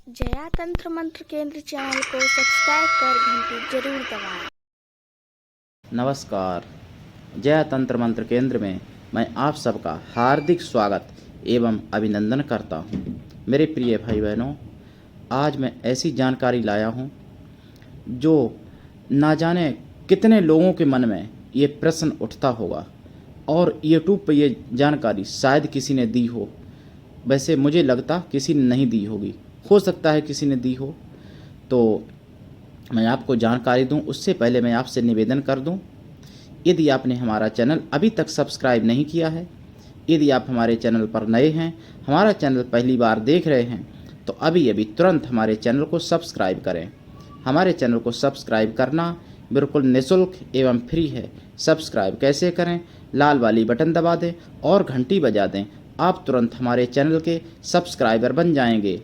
जया तंत्र मंत्र केंद्र चैनल को सब्सक्राइब कर घंटी जरूर दबाएं। नमस्कार। जया तंत्र मंत्र केंद्र में मैं आप सबका हार्दिक स्वागत एवं अभिनंदन करता हूं। मेरे प्रिय भाई बहनों, आज मैं ऐसी जानकारी लाया हूं जो ना जाने कितने लोगों के मन में ये प्रश्न उठता होगा और यूट्यूब पर ये जानकारी शायद किसी ने दी हो। वैसे मुझे लगता किसी ने नहीं दी होगी, हो सकता है किसी ने दी हो। तो मैं आपको जानकारी दूं उससे पहले मैं आपसे निवेदन कर दूं, यदि आपने हमारा चैनल अभी तक सब्सक्राइब नहीं किया है, यदि आप हमारे चैनल पर नए हैं, हमारा चैनल पहली बार देख रहे हैं, तो अभी तुरंत हमारे चैनल को सब्सक्राइब करें। हमारे चैनल को सब्सक्राइब करना बिल्कुल निःशुल्क एवं फ्री है। सब्सक्राइब कैसे करें? लाल वाली बटन दबा दें और घंटी बजा दें, आप तुरंत हमारे चैनल के सब्सक्राइबर बन जाएंगे।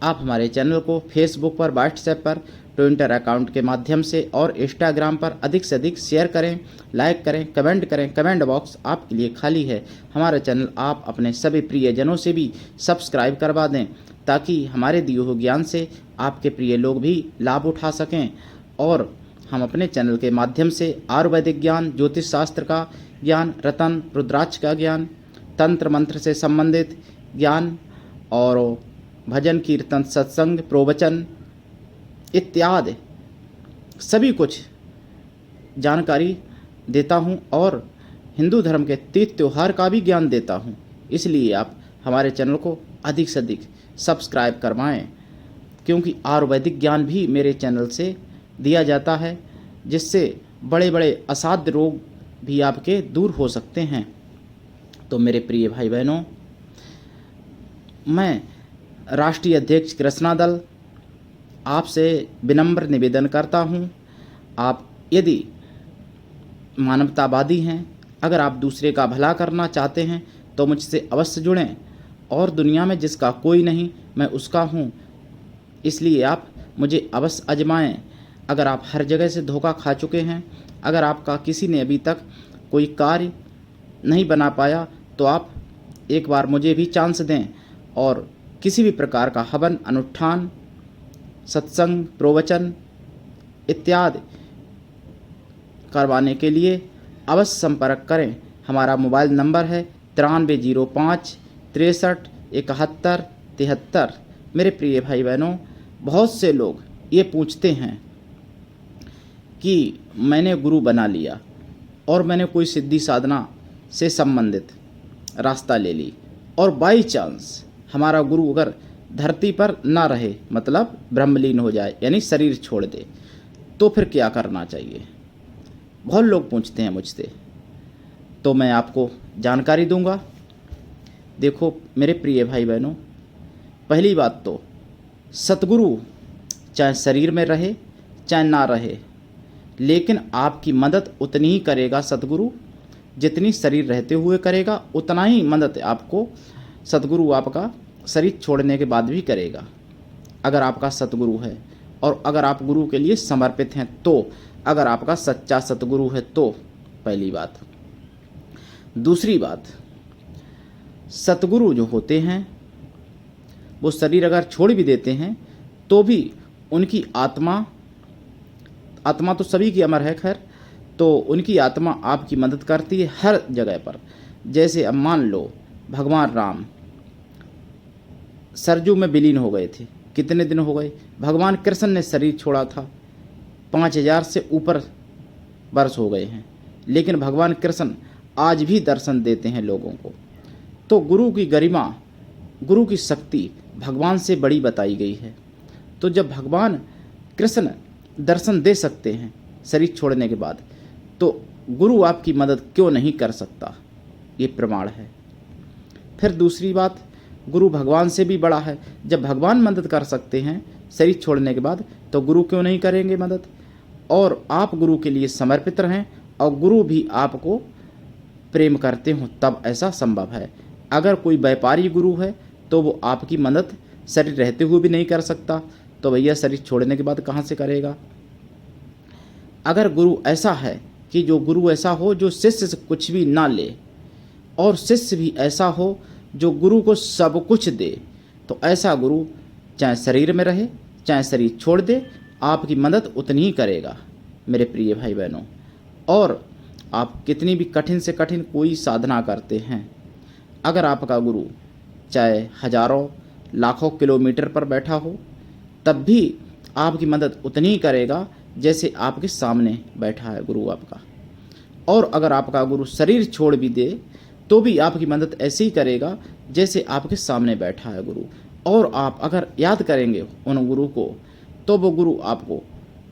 आप हमारे चैनल को फेसबुक पर, व्हाट्सएप पर, ट्विटर अकाउंट के माध्यम से और इंस्टाग्राम पर अधिक से अधिक शेयर करें, लाइक करें, कमेंट करें। कमेंट बॉक्स आपके लिए खाली है। हमारा चैनल आप अपने सभी प्रियजनों से भी सब्सक्राइब करवा दें ताकि हमारे दिए हुए ज्ञान से आपके प्रिय लोग भी लाभ उठा सकें। और हम अपने चैनल के माध्यम से आयुर्वेदिक ज्ञान, ज्योतिष शास्त्र का ज्ञान, रतन रुद्राक्ष का ज्ञान, तंत्र मंत्र से संबंधित ज्ञान और भजन कीर्तन, सत्संग, प्रवचन इत्यादि सभी कुछ जानकारी देता हूं और हिंदू धर्म के तीज त्योहार का भी ज्ञान देता हूं। इसलिए आप हमारे चैनल को अधिक से अधिक सब्सक्राइब करवाएं, क्योंकि आयुर्वेदिक ज्ञान भी मेरे चैनल से दिया जाता है, जिससे बड़े बड़े असाध्य रोग भी आपके दूर हो सकते हैं। तो मेरे प्रिय भाई बहनों, मैं राष्ट्रीय अध्यक्ष कृष्णा दल आपसे विनम्र निवेदन करता हूं, आप यदि मानवतावादी हैं, अगर आप दूसरे का भला करना चाहते हैं तो मुझसे अवश्य जुड़ें। और दुनिया में जिसका कोई नहीं, मैं उसका हूं, इसलिए आप मुझे अवश्य आजमाएं। अगर आप हर जगह से धोखा खा चुके हैं, अगर आपका किसी ने अभी तक कोई कार्य नहीं बना पाया, तो आप एक बार मुझे भी चांस दें और किसी भी प्रकार का हवन, अनुष्ठान, सत्संग, प्रवचन इत्यादि करवाने के लिए अवश्य संपर्क करें। हमारा मोबाइल नंबर है 9305 63 71 73। मेरे प्रिय भाई बहनों, बहुत से लोग ये पूछते हैं कि मैंने गुरु बना लिया और मैंने कोई सिद्धि साधना से संबंधित रास्ता ले ली और बाई चांस हमारा गुरु अगर धरती पर ना रहे, मतलब ब्रह्मलीन हो जाए, यानी शरीर छोड़ दे, तो फिर क्या करना चाहिए? बहुत लोग पूछते हैं मुझसे, तो मैं आपको जानकारी दूंगा। देखो मेरे प्रिय भाई बहनों, पहली बात तो सतगुरु चाहे शरीर में रहे चाहे ना रहे, लेकिन आपकी मदद उतनी ही करेगा सतगुरु जितनी शरीर रहते हुए करेगा, उतना ही मदद आपको सतगुरु आपका शरीर छोड़ने के बाद भी करेगा। अगर आपका सतगुरु है और अगर आप गुरु के लिए समर्पित हैं, तो अगर आपका सच्चा सतगुरु है तो, पहली बात। दूसरी बात, सतगुरु जो होते हैं वो शरीर अगर छोड़ भी देते हैं तो भी उनकी आत्मा तो सभी की अमर है, खैर, तो उनकी आत्मा आपकी मदद करती है हर जगह पर। जैसे अब मान लो भगवान राम सरजू में विलीन हो गए थे, कितने दिन हो गए? भगवान कृष्ण ने शरीर छोड़ा था, 5000 से ऊपर वर्ष हो गए हैं, लेकिन भगवान कृष्ण आज भी दर्शन देते हैं लोगों को। तो गुरु की गरिमा, गुरु की शक्ति भगवान से बड़ी बताई गई है। तो जब भगवान कृष्ण दर्शन दे सकते हैं शरीर छोड़ने के बाद, तो गुरु आपकी मदद क्यों नहीं कर सकता? ये प्रमाण है। फिर दूसरी बात, गुरु भगवान से भी बड़ा है। जब भगवान मदद कर सकते हैं शरीर छोड़ने के बाद, तो गुरु क्यों नहीं करेंगे मदद? और आप गुरु के लिए समर्पित रहें और गुरु भी आपको प्रेम करते हो, तब ऐसा संभव है। अगर कोई व्यापारी गुरु है तो वो आपकी मदद शरीर रहते हुए भी नहीं कर सकता, तो भैया शरीर छोड़ने के बाद कहाँ से करेगा? अगर गुरु ऐसा है कि जो गुरु ऐसा हो जो शिष्य से कुछ भी ना ले, और शिष्य भी ऐसा हो जो गुरु को सब कुछ दे, तो ऐसा गुरु चाहे शरीर में रहे चाहे शरीर छोड़ दे, आपकी मदद उतनी ही करेगा मेरे प्रिय भाई बहनों। और आप कितनी भी कठिन से कठिन कोई साधना करते हैं, अगर आपका गुरु चाहे हजारों लाखों किलोमीटर पर बैठा हो, तब भी आपकी मदद उतनी ही करेगा जैसे आपके सामने बैठा है गुरु आपका। और अगर आपका गुरु शरीर छोड़ भी दे तो भी आपकी मदद ऐसे ही करेगा जैसे आपके सामने बैठा है गुरु। और आप अगर याद करेंगे उन गुरु को तो वो गुरु आपको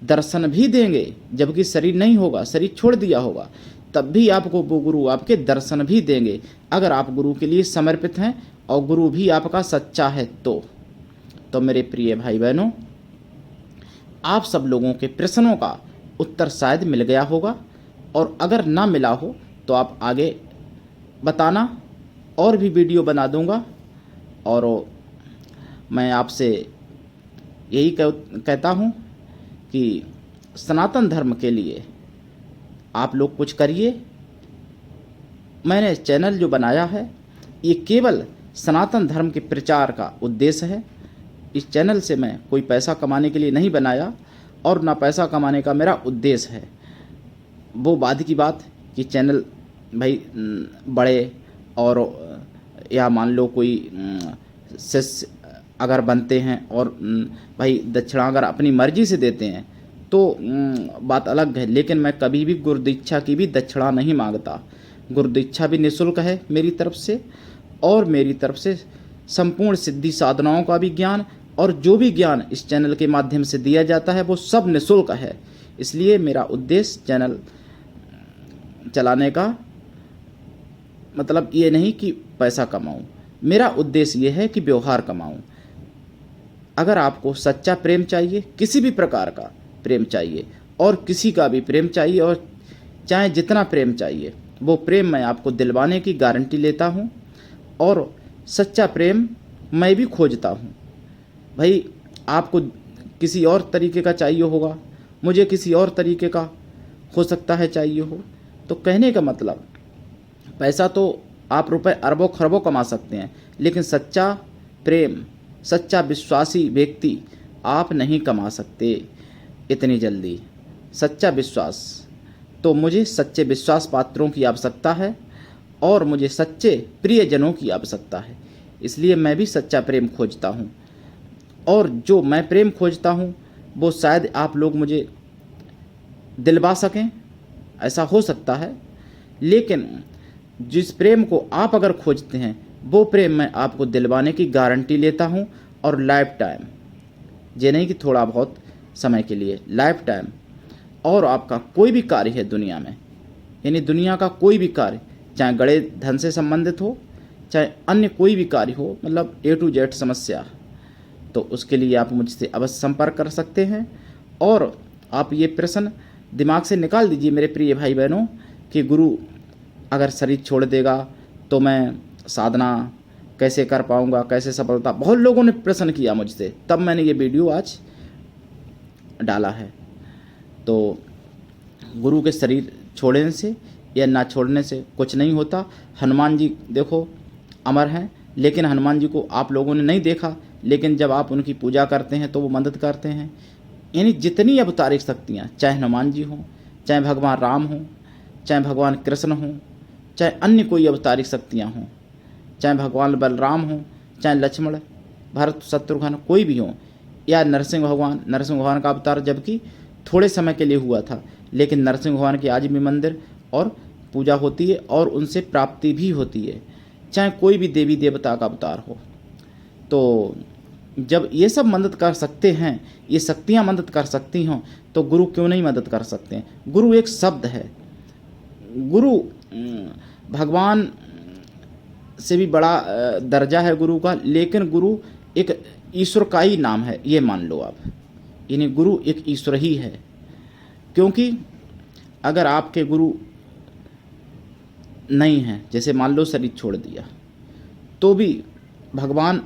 दर्शन भी देंगे, जबकि शरीर नहीं होगा, शरीर छोड़ दिया होगा, तब भी आपको वो गुरु आपके दर्शन भी देंगे, अगर आप गुरु के लिए समर्पित हैं और गुरु भी आपका सच्चा है तो मेरे प्रिय भाई बहनों, आप सब लोगों के प्रश्नों का उत्तर शायद मिल गया होगा, और अगर ना मिला हो तो आप आगे बताना, और भी वीडियो बना दूंगा। और मैं आपसे यही कहता हूँ कि सनातन धर्म के लिए आप लोग कुछ करिए। मैंने चैनल जो बनाया है ये केवल सनातन धर्म के प्रचार का उद्देश्य है। इस चैनल से मैं कोई पैसा कमाने के लिए नहीं बनाया, और ना पैसा कमाने का मेरा उद्देश्य है। वो बाद की बात कि चैनल भाई बड़े और या मान लो कोई शिष्य अगर बनते हैं और भाई दक्षिणा अगर अपनी मर्जी से देते हैं तो बात अलग है, लेकिन मैं कभी भी गुरुदीक्षा की भी दक्षिणा नहीं मांगता। गुरुदीक्षा भी निःशुल्क है मेरी तरफ से, और मेरी तरफ से संपूर्ण सिद्धि साधनाओं का भी ज्ञान, और जो भी ज्ञान इस चैनल के माध्यम से दिया जाता है वो सब निःशुल्क है। इसलिए मेरा उद्देश्य चैनल चलाने का मतलब ये नहीं कि पैसा कमाऊं, मेरा उद्देश्य ये है कि व्यवहार कमाऊं। अगर आपको सच्चा प्रेम चाहिए, किसी भी प्रकार का प्रेम चाहिए, और किसी का भी प्रेम चाहिए, और चाहे जितना प्रेम चाहिए, वो प्रेम मैं आपको दिलवाने की गारंटी लेता हूँ। और सच्चा प्रेम मैं भी खोजता हूँ। भाई आपको किसी और तरीके का चाहिए होगा, मुझे किसी और तरीके का हो सकता है चाहिए हो। तो कहने का मतलब, पैसा तो आप रुपए अरबों खरबों कमा सकते हैं, लेकिन सच्चा प्रेम, सच्चा विश्वासी व्यक्ति आप नहीं कमा सकते इतनी जल्दी। सच्चा विश्वास तो मुझे सच्चे विश्वास पात्रों की आवश्यकता है, और मुझे सच्चे प्रियजनों की आवश्यकता है। इसलिए मैं भी सच्चा प्रेम खोजता हूँ, और जो मैं प्रेम खोजता हूँ वो शायद आप लोग मुझे दिलवा सकें, ऐसा हो सकता है। लेकिन जिस प्रेम को आप अगर खोजते हैं वो प्रेम मैं आपको दिलवाने की गारंटी लेता हूँ, और लाइफ टाइम, ये नहीं कि थोड़ा बहुत समय के लिए, लाइफ टाइम। और आपका कोई भी कार्य है दुनिया में, यानी दुनिया का कोई भी कार्य, चाहे गड़े धन से संबंधित हो, चाहे अन्य कोई भी कार्य हो, मतलब A to Z समस्या, तो उसके लिए आप मुझसे अवश्य संपर्क कर सकते हैं। और आप ये प्रश्न दिमाग से निकाल दीजिए मेरे प्रिय भाई बहनों कि गुरु अगर शरीर छोड़ देगा तो मैं साधना कैसे कर पाऊँगा, कैसे सफलता, बहुत लोगों ने प्रश्न किया मुझसे, तब मैंने ये वीडियो आज डाला है। तो गुरु के शरीर छोड़ने से या ना छोड़ने से कुछ नहीं होता। हनुमान जी देखो अमर हैं, लेकिन हनुमान जी को आप लोगों ने नहीं देखा, लेकिन जब आप उनकी पूजा करते हैं तो वो मदद करते हैं। यानी जितनी अवतारिक शक्तियाँ, चाहे हनुमान जी हों, चाहे भगवान राम हों, चाहे भगवान कृष्ण हों, चाहे अन्य कोई अवतारिक शक्तियाँ हों, चाहे भगवान बलराम हों, चाहे लक्ष्मण, भरत, शत्रुघ्न, कोई भी हों, या नरसिंह भगवान का अवतार जबकि थोड़े समय के लिए हुआ था, लेकिन नरसिंह भगवान की आज भी मंदिर और पूजा होती है, और उनसे प्राप्ति भी होती है, चाहे कोई भी देवी देवता का अवतार हो। तो जब ये सब मदद कर सकते हैं, ये शक्तियाँ मदद कर सकती हों, तो गुरु क्यों नहीं मदद कर सकते हैं। गुरु एक शब्द है, गुरु भगवान से भी बड़ा दर्जा है गुरु का, लेकिन गुरु एक ईश्वर का ही नाम है, ये मान लो आप। यानी गुरु एक ईश्वर ही है, क्योंकि अगर आपके गुरु नहीं हैं, जैसे मान लो शरीर छोड़ दिया, तो भी भगवान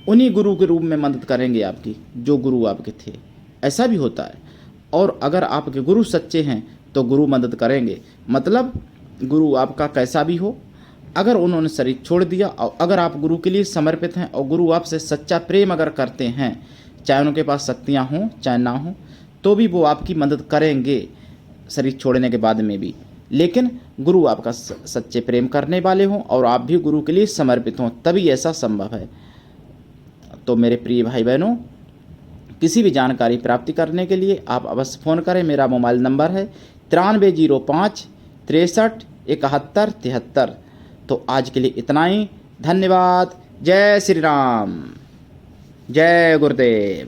उन्हीं गुरु के रूप में मदद करेंगे आपकी, जो गुरु आपके थे। ऐसा भी होता है। और अगर आपके गुरु सच्चे हैं तो गुरु मदद करेंगे। मतलब गुरु आपका कैसा भी हो, अगर उन्होंने शरीर छोड़ दिया और अगर आप गुरु के लिए समर्पित हैं और गुरु आपसे सच्चा प्रेम अगर करते हैं, चाहे उनके पास शक्तियाँ हों चाहे ना हों, तो भी वो आपकी मदद करेंगे शरीर छोड़ने के बाद में भी। लेकिन गुरु आपका सच्चे प्रेम करने वाले हों और आप भी गुरु के लिए समर्पित हों, तभी ऐसा संभव है। तो मेरे प्रिय भाई बहनों, किसी भी जानकारी प्राप्ति करने के लिए आप अवश्य फ़ोन करें। मेरा मोबाइल नंबर है 9305 63 71 73। तो आज के लिए इतना ही। धन्यवाद। जय श्री राम, जय गुरुदेव।